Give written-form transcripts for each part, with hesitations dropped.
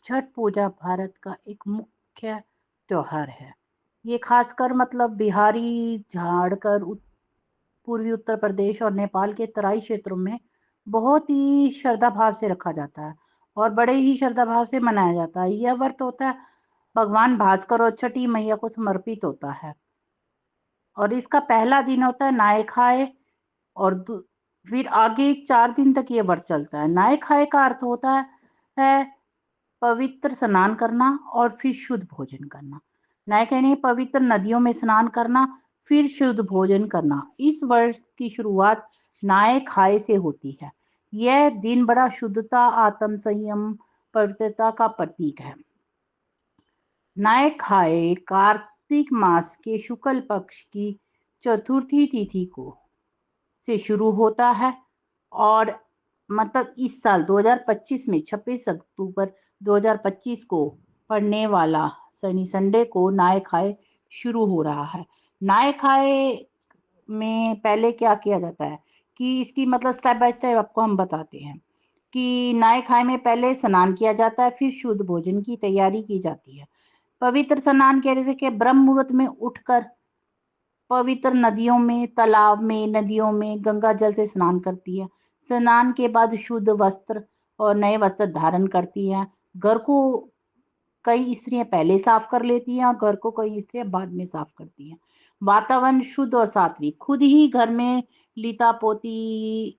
छठ पूजा भारत का एक मुख्य त्योहार है। ये खासकर मतलब बिहारी, झारखंड, पूर्वी उत्तर प्रदेश और नेपाल के तराई क्षेत्रों में बहुत ही श्रद्धा भाव से रखा जाता है और बड़े ही श्रद्धा भाव से मनाया जाता है। यह व्रत होता है भगवान भास्कर और छठी मैया को समर्पित होता है और इसका पहला दिन होता है नहाए खाए और फिर आगे 4 दिन तक ये व्रत चलता है। नहाए खाए का अर्थ होता है पवित्र स्नान करना और फिर शुद्ध भोजन करना। नए कहने पवित्र नदियों में स्नान करना, फिर शुद्ध भोजन करना। इस वर्ष की शुरुआत नहाए खाए से होती है। यह दिन बड़ा शुद्धता, आत्म संयम, पवित्रता का प्रतीक है। नए खाए कार्तिक मास के शुक्ल पक्ष की चतुर्थी तिथि को से शुरू होता है और मतलब इस साल 2025 में 26 अक्टूबर 2025 को पड़ने वाला शनि संडे को नहाए खाए शुरू हो रहा है। नहाए खाए में पहले क्या किया जाता है कि इसकी मतलब स्टेप बाय स्टेप आपको हम बताते हैं कि नहाए खाए में पहले स्नान किया जाता है, फिर शुद्ध भोजन की तैयारी की जाती है। पवित्र स्नान के जैसे कि ब्रह्म मुहूर्त में उठकर पवित्र नदियों में, तालाब में, नदियों में गंगा जल से स्नान करती है। स्नान के बाद शुद्ध वस्त्र और नए वस्त्र धारण करती है। घर को कई स्त्रियां पहले साफ कर लेती हैं और घर को कई स्त्रियां बाद में साफ करती हैं। वातावरण शुद्ध और सात्विक, खुद ही घर में लीता पोती,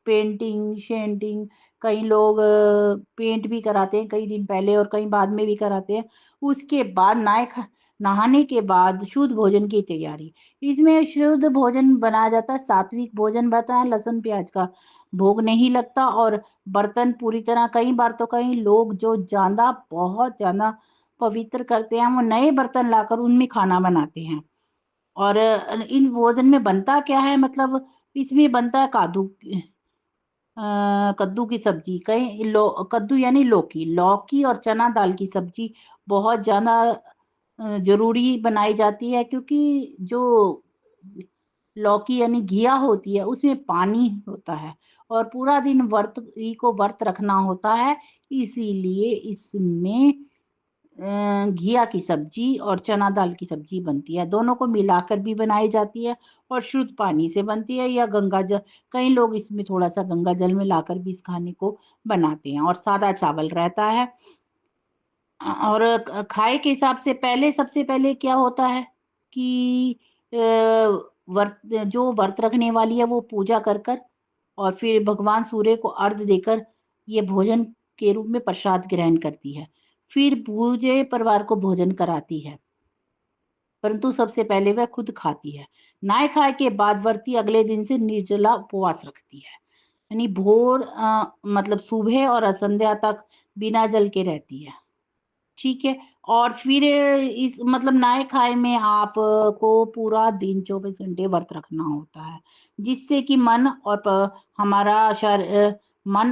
पेंटिंग, शेंटिंग, कई लोग पेंट भी कराते हैं कई दिन पहले और कई बाद में भी कराते हैं। उसके बाद नहाने के बाद शुद्ध भोजन की तैयारी। इसमें शुद्ध भोजन बनाया जाता है, सात्विक भोजन बनता है, लहसुन प्याज का भोग नहीं लगता और बर्तन पूरी तरह कई बार तो कई लोग जो ज़्यादा बहुत ज़्यादा पवित्र करते हैं, वो नए बर्तन लाकर उनमें खाना बनाते हैं। और इन भोजन में बनता क्या है मतलब इसमें बनता है कद्दू की सब्जी, कद्दू यानी लौकी, लौकी और चना दाल की सब्जी बहुत ज़्यादा ज़रूरी बनाई जाती है क्योंकि जो लौकी यानी घिया होती है उसमें पानी होता है और पूरा दिन व्रत रखना होता है, इसीलिए इसमें घिया की सब्जी और चना दाल की सब्जी बनती है। दोनों को मिलाकर भी बनाई जाती है और शुद्ध पानी से बनती है या गंगा जल, कई लोग इसमें थोड़ा-सा गंगा जल मिलाकर भी इस खाने को बनाते हैं और सादा चावल रहता है। और खाए के हिसाब से पहले सबसे पहले क्या होता है कि व्रत जो व्रत रखने वाली है वो पूजा कर और फिर भगवान सूर्य को अर्घ्य देकर ये भोजन के रूप में प्रसाद ग्रहण करती है। फिर पूरे परिवार को भोजन कराती है, परंतु सबसे पहले वह खुद खाती है। नहाए खाए के बाद व्रती अगले दिन से निर्जला उपवास रखती है। यानी मतलब सुबह और संध्या तक बिना जल के रहती है। ठीक है? और फिर इस मतलब नहाए खाए में को पूरा दिन 24 घंटे व्रत रखना होता है, जिससे कि मन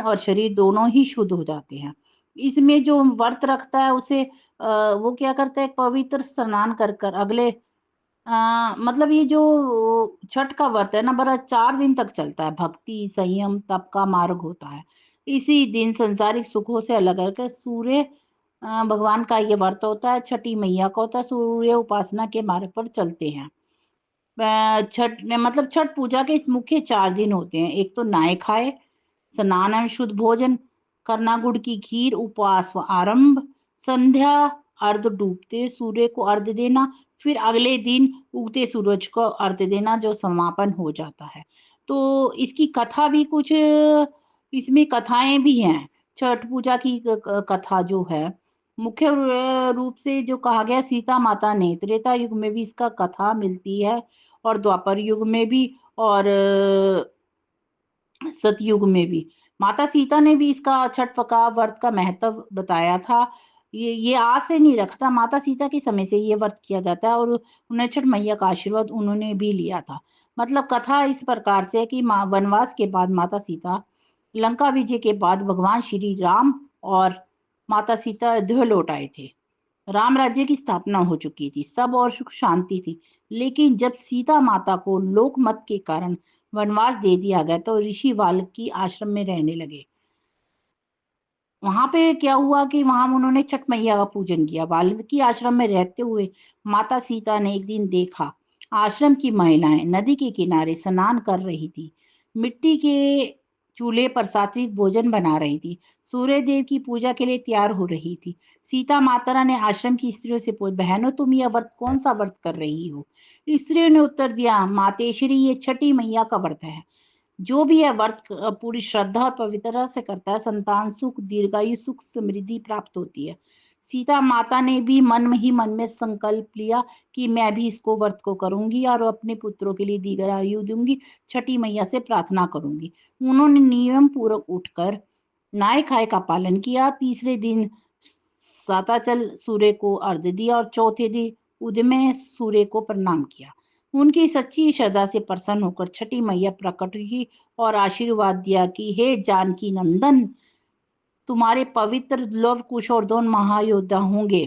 और शरीर दोनों ही शुद्ध हो जाते हैं। इसमें जो व्रत रखता है उसे वो क्या करता है पवित्र स्नान कर अगले मतलब ये जो छठ का व्रत है ना बड़ा 4 दिन तक चलता है। भक्ति, संयम, तप का मार्ग होता है। इसी दिन सांसारिक सुखों से अलग रहकर भगवान का ये व्रत होता है, छठी मैया का होता है, सूर्य उपासना के मार्ग पर चलते हैं। छठ पूजा के मुख्य 4 दिन होते हैं। एक तो नहाए खाए, स्नान एवं शुद्ध भोजन करना, गुड़ की खीर, उपवास व आरंभ, संध्या, अर्ध डूबते सूर्य को अर्घ्य देना, फिर अगले दिन उगते सूरज को अर्घ्य देना जो समापन हो जाता है। तो इसकी कथा भी कुछ इसमें कथाएं भी हैं। छठ पूजा की कथा जो है मुख्य रूप से जो कहा गया सीता माता ने त्रेता युग में भी इसका कथा मिलती है और द्वापर युग में भी और सतयुग में भी। माता सीता ने भी इसका छठ पका व्रत का महत्व बताया था। ये आज से नहीं रखता, माता सीता के समय से ये व्रत किया जाता है और उन्हें छठ मैया का आशीर्वाद उन्होंने भी लिया था। मतलब कथा इस प्रकार से है कि वनवास के बाद माता सीता लंका विजय के बाद भगवान श्री राम और माता सीता अयोध्या लौट आए थे। राम राज्य की स्थापना हो चुकी थी, सब और सुख शांति थी। लेकिन जब सीता माता को लोकमत के कारण वनवास दे दिया गया तो ऋषि वाल्मीकि आश्रम में रहने लगे। वहां पे क्या हुआ कि वहां उन्होंने छठ मैया का पूजन किया। वाल्मीकि आश्रम में रहते हुए माता सीता ने एक दिन देखा, आश्रम की महिलाएं नदी के किनारे स्नान कर रही थी, मिट्टी के चूल्हे पर सात्विक भोजन बना रही थी, सूर्य देव की पूजा के लिए तैयार हो रही थी। सीता माता ने आश्रम की स्त्रियों से पूछा, बहनों तुम यह व्रत कौन सा व्रत कर रही हो? स्त्रियों ने उत्तर दिया, मातेश्वरी ये छठी मैया का व्रत है। जो भी यह व्रत पूरी श्रद्धा और पवित्रता से करता है, संतान सुख, दीर्घायु, सुख, समृद्धि प्राप्त होती है। सीता माता ने भी मन ही मन में संकल्प लिया कि मैं भी इसको व्रत को करूंगी और अपने पुत्रों के लिए दीर्घायु दूंगी, छठी मैया से प्रार्थना करूंगी। उन्होंने नियम पूर्वक उठकर नहाय खाए का पालन किया। तीसरे दिन साताचल सूर्य को अर्घ्य दिया और चौथे दिन उदय सूर्य को प्रणाम किया। उनकी सच्ची श्रद्धा से प्रसन्न होकर छठी मैया प्रकट हुई और आशीर्वाद दिया कि हे जानकी नंदन, तुम्हारे पवित्र लव कुश और दोनों महायोद्धा होंगे,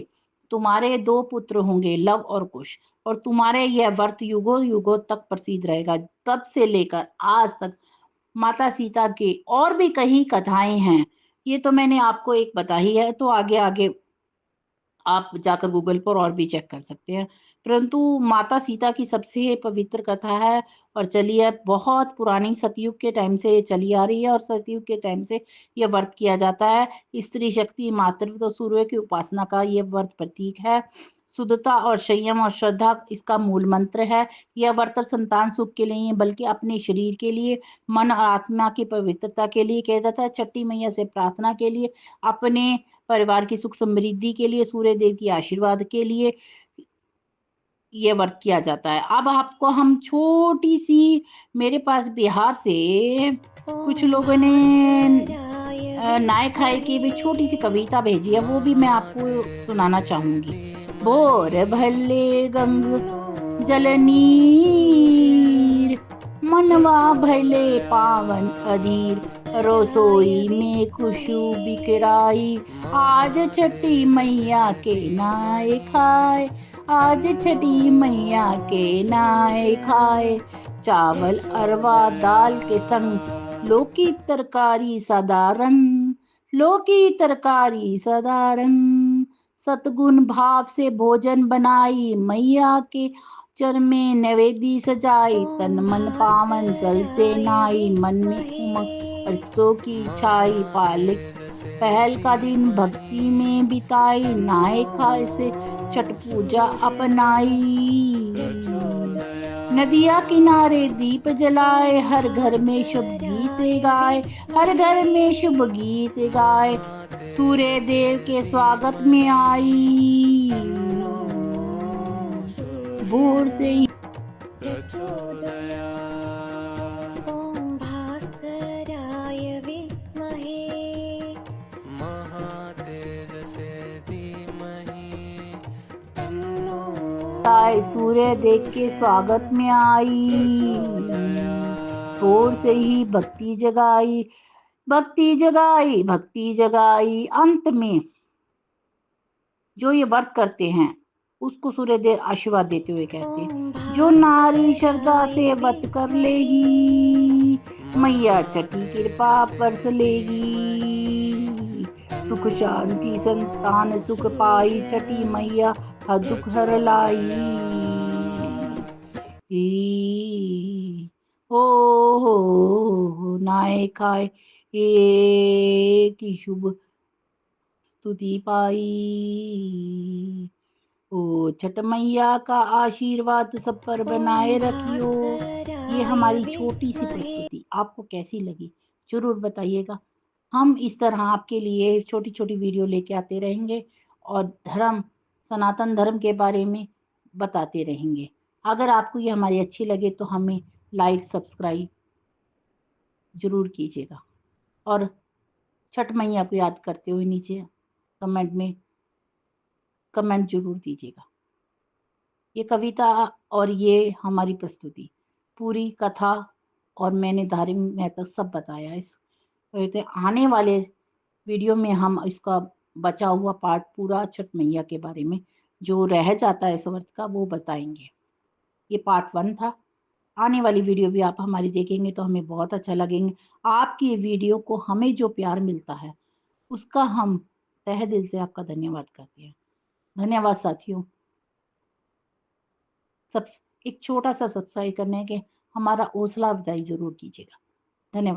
तुम्हारे दो पुत्र होंगे लव और कुश, और तुम्हारे यह व्रत युगों युगों तक प्रसिद्ध रहेगा। तब से लेकर आज तक माता सीता के और भी कई कथाएं हैं। ये तो मैंने आपको एक बताई है, तो आगे आगे आप जाकर गूगल पर और भी चेक कर सकते हैं। परंतु माता सीता की सबसे पवित्र कथा है और चली है, बहुत पुरानी सतयुग के टाइम से ये चली आ रही है और सतयुग के टाइम से ये व्रत किया जाता है। स्त्री शक्ति, मातृत्व तो सूर्य की उपासना का ये व्रत प्रतीक है। शुद्धता और संयम और श्रद्धा इसका मूल मंत्र है। यह व्रत संतान सुख के लिए बल्कि अपने शरीर के लिए, मन और आत्मा की पवित्रता के लिए किया जाता है। छठी मैया से प्रार्थना के लिए, अपने परिवार की सुख समृद्धि के लिए, सूर्य देव की आशीर्वाद के लिए ये व्रत किया जाता है। अब आपको हम छोटी सी, मेरे पास बिहार से कुछ लोगों ने नाय खाए की भी छोटी सी कविता भेजी है, वो भी मैं आपको सुनाना चाहूंगी। भोर भले गंग जलनीर, मनवा भले पावन अधीर, रसोई में खुशबू बिखराई, आज छठी मैया के नाय खाए, आज छठी मैया के नाय खाए। चावल अरवा दाल के संग लौकी तरकारी साधारण, लौकी तरकारी साधारण, सतगुण भाव से भोजन बनाई, मैया के चर में नैवेद्य सजाई, तन मन पावन जल से नाई, मन में उमंग हर्षों की छाई, पालिक पहल का दिन भक्ति में बिताई, नाय खाए से छठ पूजा अपनाई। नदिया किनारे दीप जलाए, हर घर में शुभ गीत गाए, हर घर में शुभ गीत गाए, सूर्य देव के स्वागत में आई। भोर से ही सूर्य देव के स्वागत में आई, भोर से ही भक्ति जगाई, भक्ति जगाई, भक्ति जगाई। अंत में जो ये व्रत करते हैं उसको सूर्य देव आशीर्वाद देते हुए कहते हैं, जो नारी श्रद्धा से व्रत कर लेगी, मैया छठी कृपा बरस लेगी, सुख शांति संतान सुख पाई, छठी मैया हर दुख हर लाई। हो नाय खाए की शुभ स्तुति पाई। ओ छठ मैया का आशीर्वाद सब पर बनाए रखियो। ये हमारी छोटी सी प्रस्तुति आपको कैसी लगी जरूर बताइएगा। हम इस तरह आपके लिए छोटी छोटी वीडियो लेके आते रहेंगे और धर्म, सनातन धर्म के बारे में बताते रहेंगे। अगर आपको ये हमारी अच्छी लगे तो हमें लाइक सब्सक्राइब जरूर कीजिएगा और छठ मैया को याद करते हुए नीचे कमेंट में कमेंट जरूर दीजिएगा। ये कविता और ये हमारी प्रस्तुति पूरी कथा और मैंने धार्मिक महत्व सब बताया। इस आने वाले वीडियो में हम इसका बचा हुआ पार्ट पूरा छठ मैया के बारे में जो रह जाता है इस व्रत का वो बताएंगे। ये पार्ट 1 था। आने वाली वीडियो भी आप हमारी देखेंगे तो हमें बहुत अच्छा लगेंगे। आपकी वीडियो को हमें जो प्यार मिलता है उसका हम तहे दिल से आपका धन्यवाद करते हैं। धन्यवाद साथियों। सब एक छोटा-सा सब्सक्राइब करने के हमारा हौसला अफ़ज़ाई ज़रूर कीजिएगा। धन्यवाद।